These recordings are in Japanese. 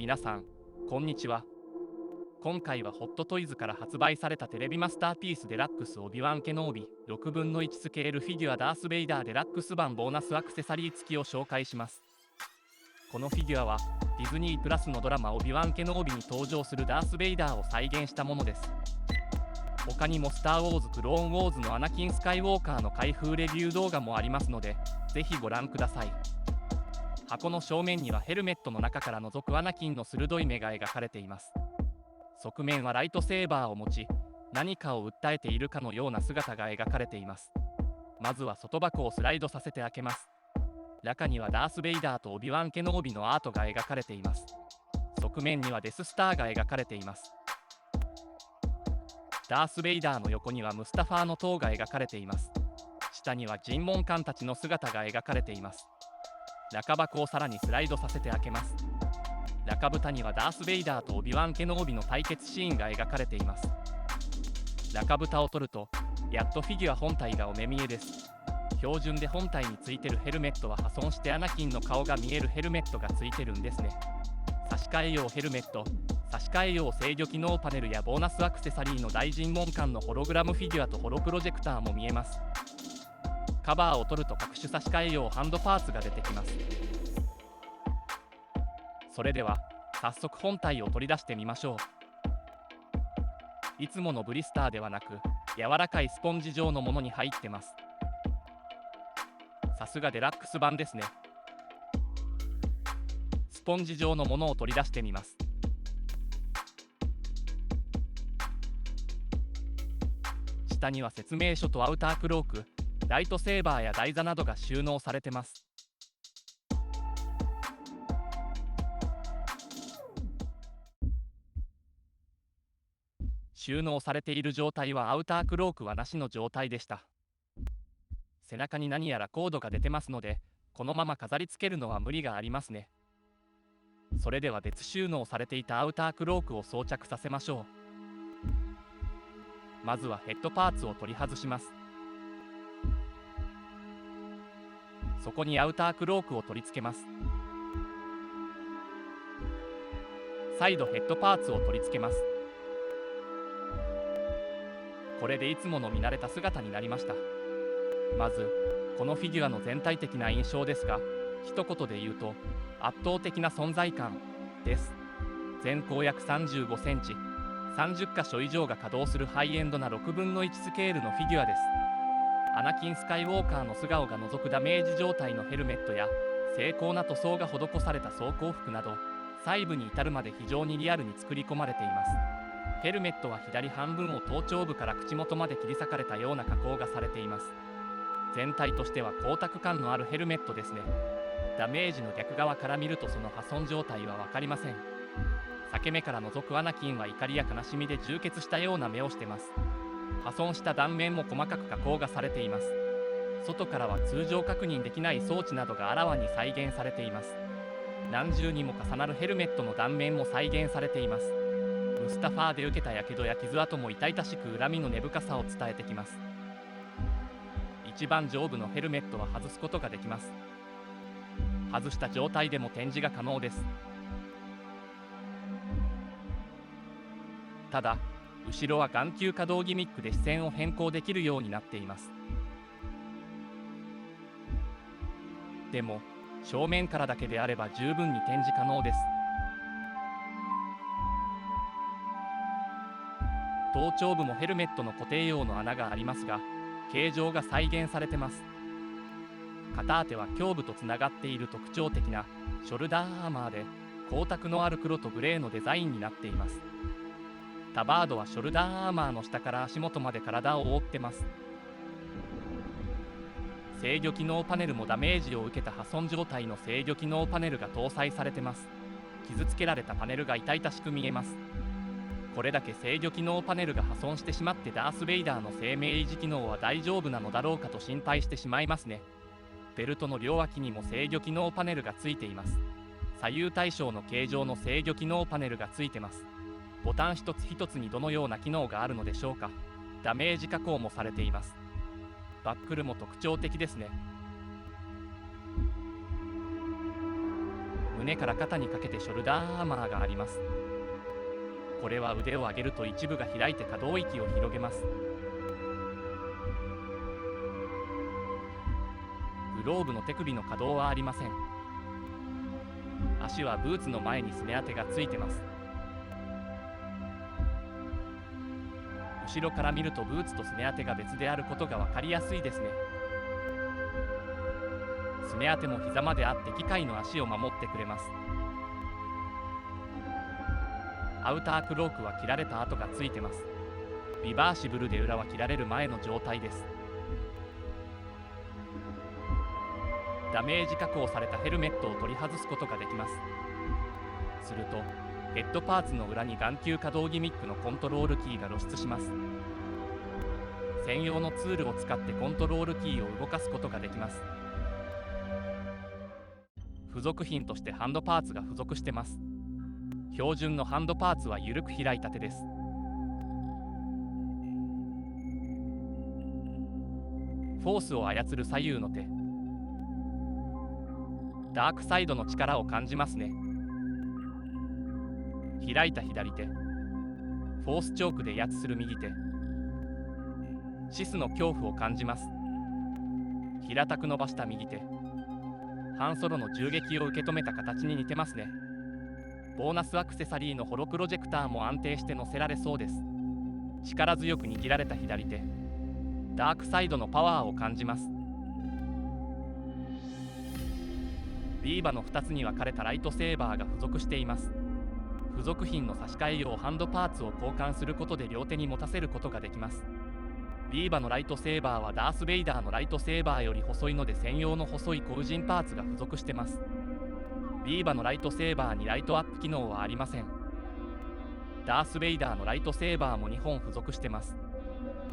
皆さん、こんにちは。今回はホットトイズから発売されたテレビマスターピースデラックスオビワン・ケノービ6分の1スケールフィギュアダース・ベイダーデラックス版ボーナスアクセサリー付きを紹介します。このフィギュアはディズニープラスのドラマオビワン・ケノービに登場するダース・ベイダーを再現したものです。他にもスター・ウォーズ・クローン・ウォーズのアナキン・スカイウォーカーの開封レビュー動画もありますので、ぜひご覧ください。箱の正面にはヘルメットの中から覗くアナキンの鋭い目が描かれています。側面はライトセーバーを持ち、何かを訴えているかのような姿が描かれています。まずは外箱をスライドさせて開けます。中にはダース・ベイダーとオビワン・ケノービのアートが描かれています。側面にはデススターが描かれています。ダース・ベイダーの横にはムスタファーの塔が描かれています。下には尋問官たちの姿が描かれています。中箱をさらにスライドさせて開けます。中蓋にはダース・ベイダーとオビワン・ケノービの対決シーンが描かれています。中蓋を取ると、やっとフィギュア本体がお目見えです。標準で本体についてるヘルメットは破損してアナキンの顔が見えるヘルメットがついてるんですね。差し替え用ヘルメット、差し替え用制御機能パネルやボーナスアクセサリーの大尋問官のホログラムフィギュアとホロプロジェクターも見えます。カバーを取ると各種差し替え用ハンドパーツが出てきます。それでは早速本体を取り出してみましょう。いつものブリスターではなく柔らかいスポンジ状のものに入ってます。さすがデラックス版ですね。スポンジ状のものを取り出してみます。下には説明書とアウタークローク、ライトセーバーや台座などが収納されてます。収納されている状態はアウタークロークはなしの状態でした。背中に何やらコードが出てますので、このまま飾り付けるのは無理がありますね。それでは別収納されていたアウタークロークを装着させましょう。まずはヘッドパーツを取り外します。そこにアウタークロークを取り付けます。再度ヘッドパーツを取り付けます。これでいつもの見慣れた姿になりました。まずこのフィギュアの全体的な印象ですが、一言で言うと圧倒的な存在感です。全高約35センチ、30箇所以上が稼働するハイエンドな6分の1スケールのフィギュアです。アナキン・スカイウォーカーの素顔が覗くダメージ状態のヘルメットや精巧な塗装が施された装甲服など、細部に至るまで非常にリアルに作り込まれています。ヘルメットは左半分を頭頂部から口元まで切り裂かれたような加工がされています。全体としては光沢感のあるヘルメットですね。ダメージの逆側から見るとその破損状態は分かりません。裂け目から覗くアナキンは怒りや悲しみで充血したような目をしてます。破損した断面も細かく加工がされています。外からは通常確認できない装置などがあらわに再現されています。何重にも重なるヘルメットの断面も再現されています。ムスタファーで受けたやけどや傷跡も痛々しく恨みの根深さを伝えてきます。一番上部のヘルメットは外すことができます。外した状態でも展示が可能です。ただ後ろは眼球可動ギミックで視線を変更できるようになっています。でも正面からだけであれば十分に展示可能です。頭頂部もヘルメットの固定用の穴がありますが、形状が再現されてます。片当ては胸部とつながっている特徴的なショルダーアーマーで、光沢のある黒とグレーのデザインになっています。タバードはショルダーアーマーの下から足元まで体を覆ってます。制御機能パネルもダメージを受けた破損状態の制御機能パネルが搭載されてます。傷つけられたパネルが痛々しく見えます。これだけ制御機能パネルが破損してしまってダース・ベイダーの生命維持機能は大丈夫なのだろうかと心配してしまいますね。ベルトの両脇にも制御機能パネルがついています。左右対称の形状の制御機能パネルがついてます。ボタン一つ一つにどのような機能があるのでしょうか。ダメージ加工もされています。バックルも特徴的ですね。胸から肩にかけてショルダーアーマーがあります。これは腕を上げると一部が開いて可動域を広げます。グローブの手首の可動はありません。足はブーツの前にすね当てがついてます。後ろから見るとブーツとすね当てが別であることが分かりやすいですね。すね当ても膝まであって機械の足を守ってくれます。アウタークロークは切られた跡がついてます。リバーシブルで裏は切られる前の状態です。ダメージ確保されたヘルメットを取り外すことができます。するとヘッドパーツの裏に眼球可動ギミックのコントロールキーが露出します。専用のツールを使ってコントロールキーを動かすことができます。付属品としてハンドパーツが付属してます。標準のハンドパーツは緩く開いた手です。フォースを操る左右の手。ダークサイドの力を感じますね。開いた左手。フォースチョークで威圧する右手。シスの恐怖を感じます。平たく伸ばした右手。ハンソロの銃撃を受け止めた形に似てますね。ボーナスアクセサリーのホロプロジェクターも安定して乗せられそうです。力強く握られた左手。ダークサイドのパワーを感じます。ビーバの2つに分かれたライトセーバーが付属しています。付属品の差し替え用ハンドパーツを交換することで両手に持たせることができます。ビーバのライトセーバーはダース・ベイダーのライトセーバーより細いので専用の細い後陣パーツが付属してます。ビーバのライトセーバーにライトアップ機能はありません。ダース・ベイダーのライトセーバーも2本付属してます。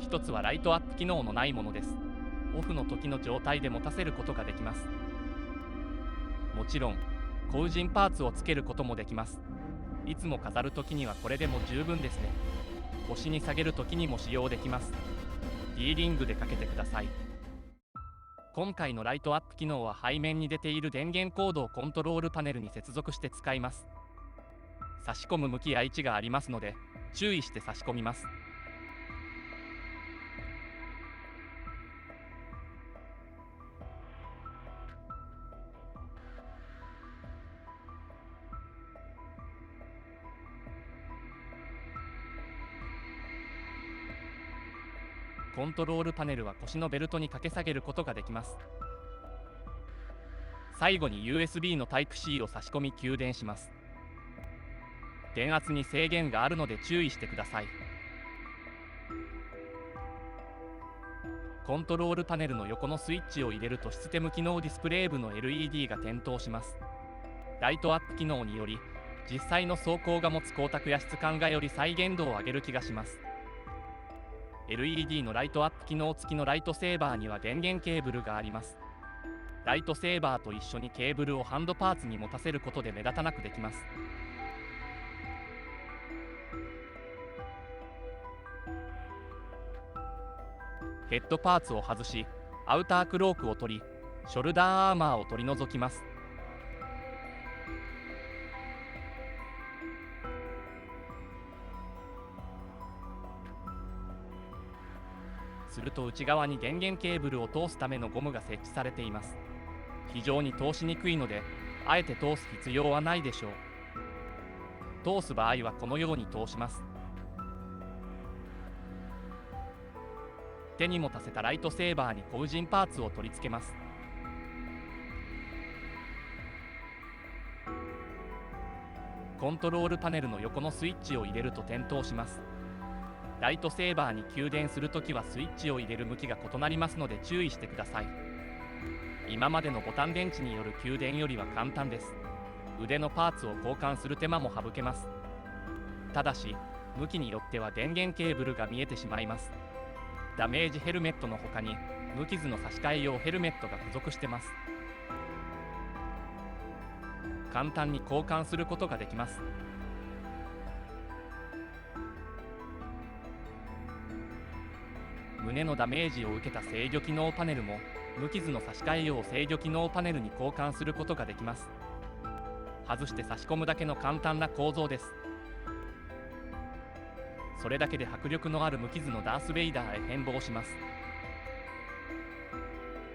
1つはライトアップ機能のないものです。オフの時の状態で持たせることができます。もちろん後陣パーツをつけることもできます。いつも飾る時にはこれでも十分ですね。腰に下げる時にも使用できます。Dリングでかけてください。今回のライトアップ機能は背面に出ている電源コードをコントロールパネルに接続して使います。差し込む向きや位置がありますので注意して差し込みます。コントロールパネルは腰のベルトに掛け下げることができます。最後に USB の Type-C を差し込み給電します。電圧に制限があるので注意してください。コントロールパネルの横のスイッチを入れるとシステム機能ディスプレイ部の LED が点灯します。ライトアップ機能により実際の走行が持つ光沢や質感がより再現度を上げる気がします。LED のライトアップ機能付きのライトセーバーには電源ケーブルがあります。ライトセーバーと一緒にケーブルをハンドパーツに持たせることで目立たなくできます。ヘッドパーツを外し、アウタークロークを取り、ショルダーアーマーを取り除きます。すると内側に電源ケーブルを通すためのゴムが設置されています。非常に通しにくいので、あえて通す必要はないでしょう。通す場合はこのように通します。手に持たせたライトセーバーに後陣パーツを取り付けます。コントロールパネルの横のスイッチを入れると点灯します。ライトセーバーに給電するときはスイッチを入れる向きが異なりますので注意してください。今までのボタン電池による給電よりは簡単です。腕のパーツを交換する手間も省けます。ただし、向きによっては電源ケーブルが見えてしまいます。ダメージヘルメットの他に、無傷の差し替え用ヘルメットが付属してます。簡単に交換することができます。胸のダメージを受けた制御機能パネルも無傷の差し替え用制御機能パネルに交換することができます。外して差し込むだけの簡単な構造です。それだけで迫力のある無傷のダース・ベイダーへ変貌します。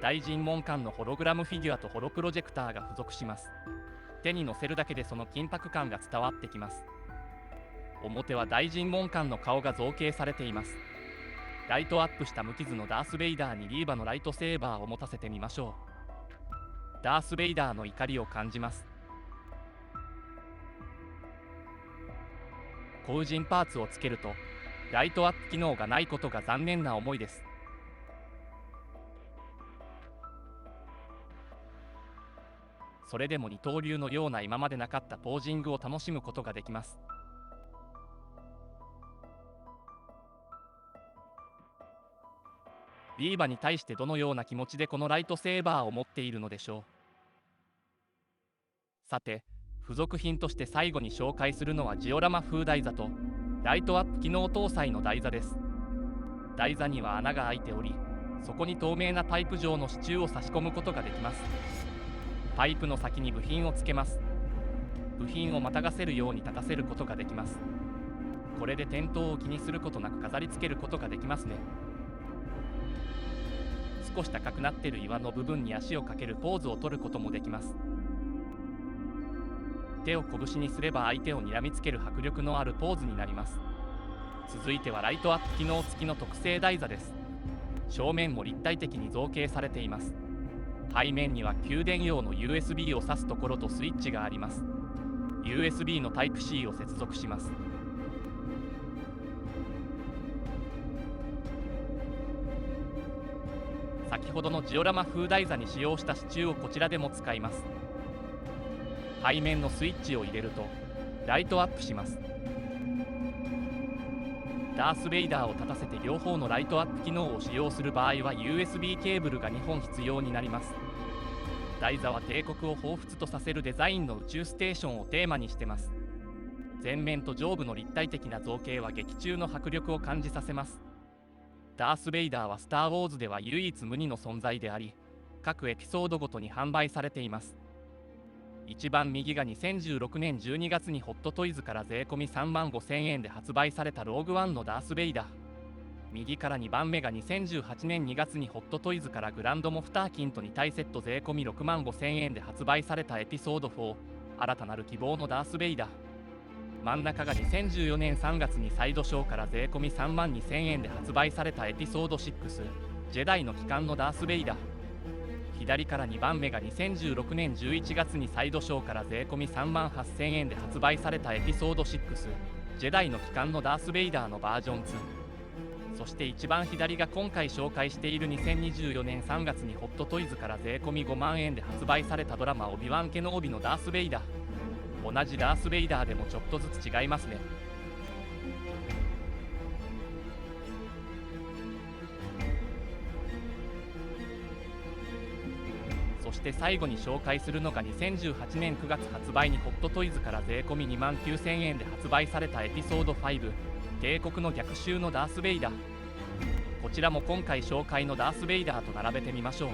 大尋問館のホログラムフィギュアとホロプロジェクターが付属します。手に乗せるだけでその緊迫感が伝わってきます。表は大尋問館の顔が造形されています。ライトアップした無傷のダース・ベイダーにリーバのライトセーバーを持たせてみましょう。ダース・ベイダーの怒りを感じます。後陣パーツをつけるとライトアップ機能がないことが残念な思いです。それでも二刀流のような今までなかったポージングを楽しむことができます。リーバに対してどのような気持ちでこのライトセーバーを持っているのでしょう。さて、付属品として最後に紹介するのはジオラマ風台座とライトアップ機能搭載の台座です。台座には穴が開いており、そこに透明なパイプ状の支柱を差し込むことができます。パイプの先に部品をつけます。部品をまたがせるように立たせることができます。これで転倒を気にすることなく飾り付けることができますね。少し高くなっている岩の部分に足をかけるポーズを取ることもできます。手を拳にすれば相手を睨みつける迫力のあるポーズになります。続いてはライトアップ機能付きの特製台座です。正面も立体的に造形されています。背面には給電用の USB を挿すところとスイッチがあります。 USB の Type-C を接続します。先ほどのジオラマ風台座に使用した支柱をこちらでも使います。背面のスイッチを入れるとライトアップします。ダース・ベイダーを立たせて両方のライトアップ機能を使用する場合は USB ケーブルが2本必要になります。台座は帝国を彷彿とさせるデザインの宇宙ステーションをテーマにしてます。前面と上部の立体的な造形は劇中の迫力を感じさせます。ダース・ベイダーはスター・ウォーズでは唯一無二の存在であり、各エピソードごとに販売されています。一番右が2016年12月にホットトイズから税込み35,000円で発売されたローグワンのダース・ベイダー。右から2番目が2018年2月にホットトイズからグランドモフターキンと2体セット税込み65,000円で発売されたエピソード4、新たなる希望のダース・ベイダー。真ん中が2014年3月にサイドショーから税込み32,000円で発売されたエピソード6、ジェダイの帰還のダース・ベイダー。左から2番目が2016年11月にサイドショーから税込み38,000円で発売されたエピソード6、ジェダイの帰還のダース・ベイダーのバージョン2。そして一番左が今回紹介している2024年3月にホットトイズから税込み5万円で発売されたドラマオビワンケノオビのダース・ベイダー。同じダース・ベイダーでもちょっとずつ違いますね。そして最後に紹介するのが2018年9月発売にホットトイズから税込み29,000円で発売されたエピソード5、帝国の逆襲のダース・ベイダー。こちらも今回紹介のダース・ベイダーと並べてみましょう。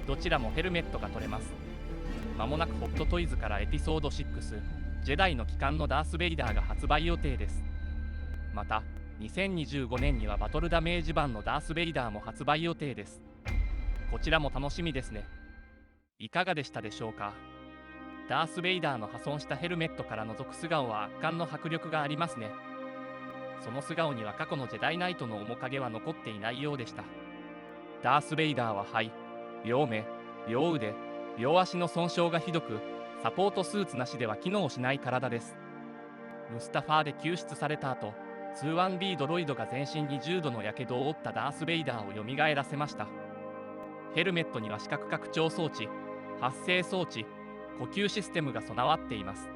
どちらもヘルメットが取れます。まもなくホットトイズからエピソード6、ジェダイの帰還のダース・ベイダーが発売予定です。また2025年にはバトルダメージ版のダース・ベイダーも発売予定です。こちらも楽しみですね。いかがでしたでしょうか。ダース・ベイダーの破損したヘルメットから覗く素顔は圧巻の迫力がありますね。その素顔には過去のジェダイナイトの面影は残っていないようでした。ダース・ベイダーは肺、両目、両腕、両足の損傷がひどく、サポートスーツなしでは機能しない体です。ムスタファーで救出された後、21B ドロイドが全身に重度の火傷を負ったダース・ベイダーを蘇らせました。ヘルメットには視覚拡張装置、発生装置、呼吸システムが備わっています。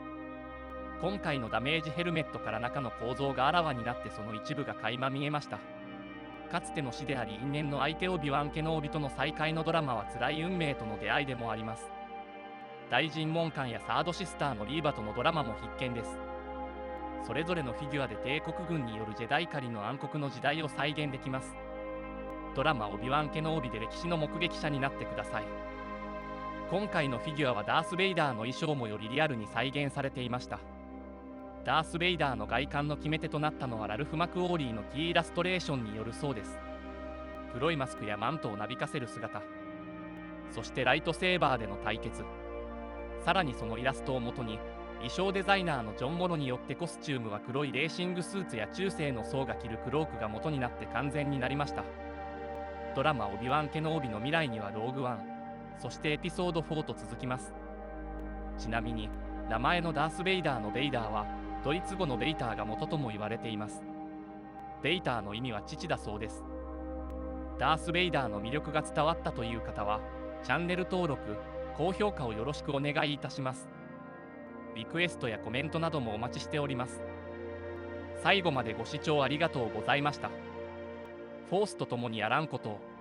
今回のダメージヘルメットから中の構造があらわになってその一部が垣間見えました。かつての死であり因縁の相手オビワン・ケノービとの再会のドラマは辛い運命との出会いでもあります。大尋問官やサードシスターのリーバとのドラマも必見です。それぞれのフィギュアで帝国軍によるジェダイ狩りの暗黒の時代を再現できます。ドラマオビワン・ケノービで歴史の目撃者になってください。今回のフィギュアはダース・ベイダーの衣装もよりリアルに再現されていました。ダース・ベイダーの外観の決め手となったのはラルフ・マクオーリーのキーイラストレーションによるそうです。黒いマスクやマントをなびかせる姿、そしてライトセーバーでの対決、さらにそのイラストをもとに衣装デザイナーのジョン・モロによってコスチュームは黒いレーシングスーツや中世の僧が着るクロークが元になって完全になりました。ドラマオビワン・ケノービの未来にはローグワン、そしてエピソード4と続きます。ちなみに名前のダース・ベイダーのベイダーはドイツ語のベイターが元とも言われています。ベイターの意味は父だそうです。ダース・ベイダーの魅力が伝わったという方はチャンネル登録、高評価をよろしくお願いいたします。リクエストやコメントなどもお待ちしております。最後までご視聴ありがとうございました。フォースと共にやらんことを。